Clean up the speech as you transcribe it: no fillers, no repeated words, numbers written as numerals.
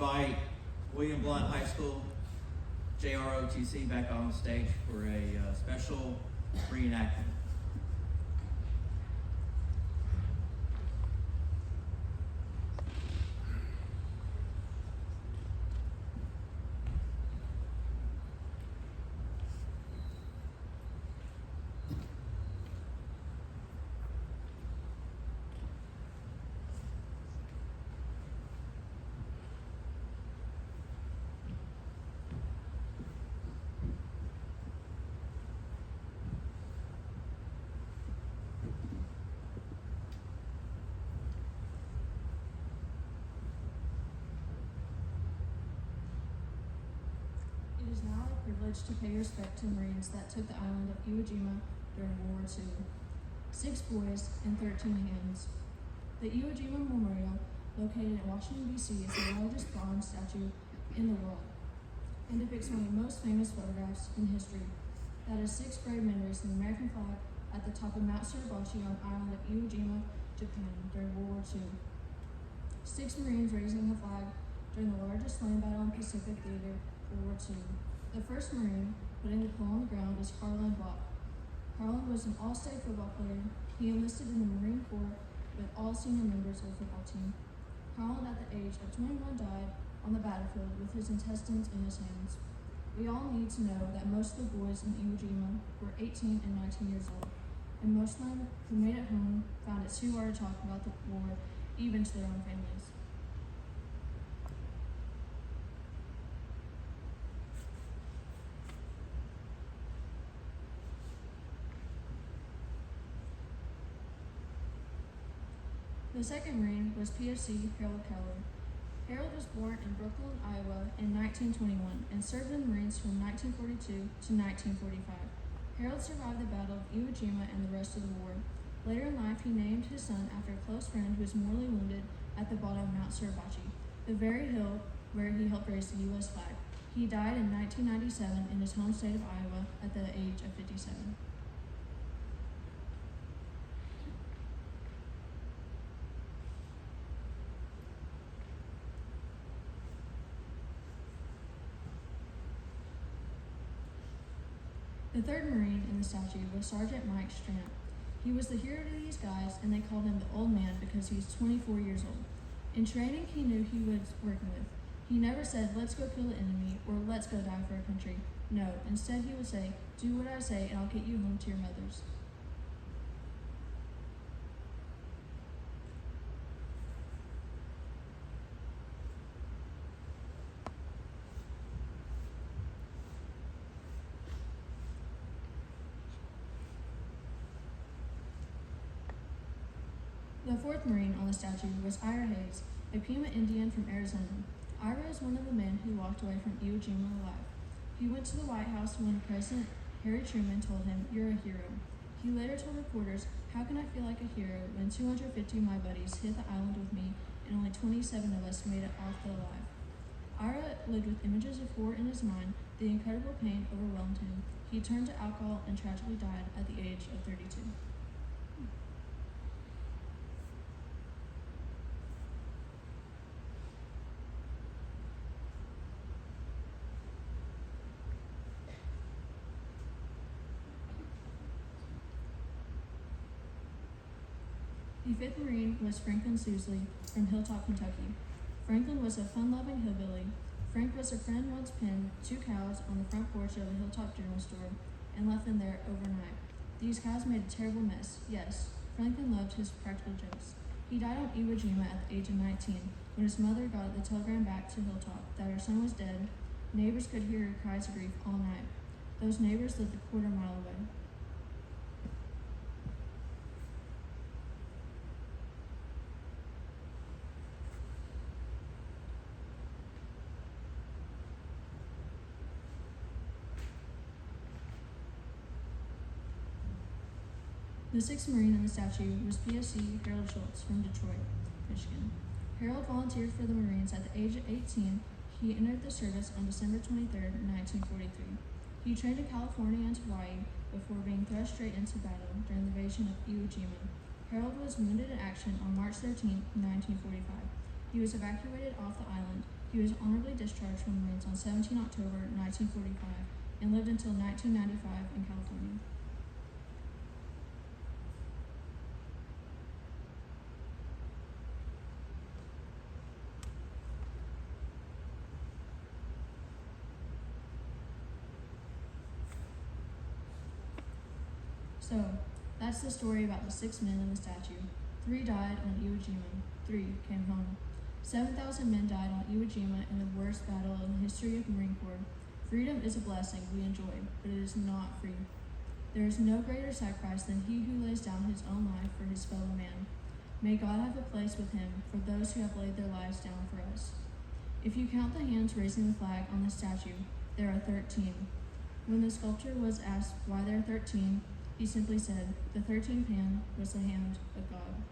invite William Blount High School, JROTC, back on stage for a special reenactment. It is now a privilege to pay respect to the Marines that took the island of Jima during World War II. 6 boys and 13 hands. The Jima Memorial, located in Washington, D.C., is the largest bronze statue in the world and depicts one of the most famous photographs in history. That is 6 brave men raising the American flag at the top of Mount Suribachi on the island of Jima, Japan, during World War II. 6 Marines raising the flag during the largest land battle in Pacific Theater, World War II. The first Marine putting the pole on the ground was Harlan Block. Harlan was an all-state football player. He enlisted in the Marine Corps with all senior members of the football team. Harlan, at the age of 21, died on the battlefield with his intestines in his hands. We all need to know that most of the boys in Iwo Jima were 18 and 19 years old, and most of them who made it home found it too hard to talk about the war, even to their own families. The second Marine was PFC Harold Keller. Harold was born in Brooklyn, Iowa in 1921 and served in the Marines from 1942 to 1945. Harold survived the Battle of Iwo Jima and the rest of the war. Later in life, he named his son after a close friend who was mortally wounded at the bottom of Mount Suribachi, the very hill where he helped raise the U.S. flag. He died in 1997 in his home state of Iowa at the age of 57. The third Marine in the statue was Sergeant Mike Strant. He was the hero to these guys, and they called him the Old Man because he was 24 years old. In training, he knew he was working with. He never said, "Let's go kill the enemy," or "Let's go die for our country." No, instead he would say, "Do what I say, and I'll get you home to your mothers." The fourth Marine on the statue was Ira Hayes, a Pima Indian from Arizona. Ira is one of the men who walked away from Iwo Jima alive. He went to the White House when President Harry Truman told him, "You're a hero." He later told reporters, "How can I feel like a hero when 250 of my buddies hit the island with me and only 27 of us made it off alive?" Ira lived with images of war in his mind. The incredible pain overwhelmed him. He turned to alcohol and tragically died at the age of 32. The fifth Marine was Franklin Sousley from Hilltop, Kentucky. Franklin was a fun-loving hillbilly. Frank was a friend once pinned 2 cows on the front porch of a Hilltop general store and left them there overnight. These cows made a terrible mess. Yes, Franklin loved his practical jokes. He died on Iwo Jima at the age of 19 when his mother got the telegram back to Hilltop that her son was dead. Neighbors could hear her cries of grief all night. Those neighbors lived a quarter-mile away. The sixth Marine in the statue was PFC Harold Schultz from Detroit, Michigan. Harold volunteered for the Marines at the age of 18. He entered the service on December 23, 1943. He trained in California and Hawaii before being thrust straight into battle during the invasion of Iwo Jima. Harold was wounded in action on March 13, 1945. He was evacuated off the island. He was honorably discharged from the Marines on 17 October 1945 and lived until 1995 in California. So, that's the story about the 6 men in the statue. 3 died on Iwo Jima, 3 came home. 7,000 men died on Iwo Jima in the worst battle in the history of the Marine Corps. Freedom is a blessing we enjoy, but it is not free. There is no greater sacrifice than he who lays down his own life for his fellow man. May God have a place with him for those who have laid their lives down for us. If you count the hands raising the flag on the statue, there are 13. When the sculptor was asked why there are 13, he simply said, the 13th hand was the hand of God.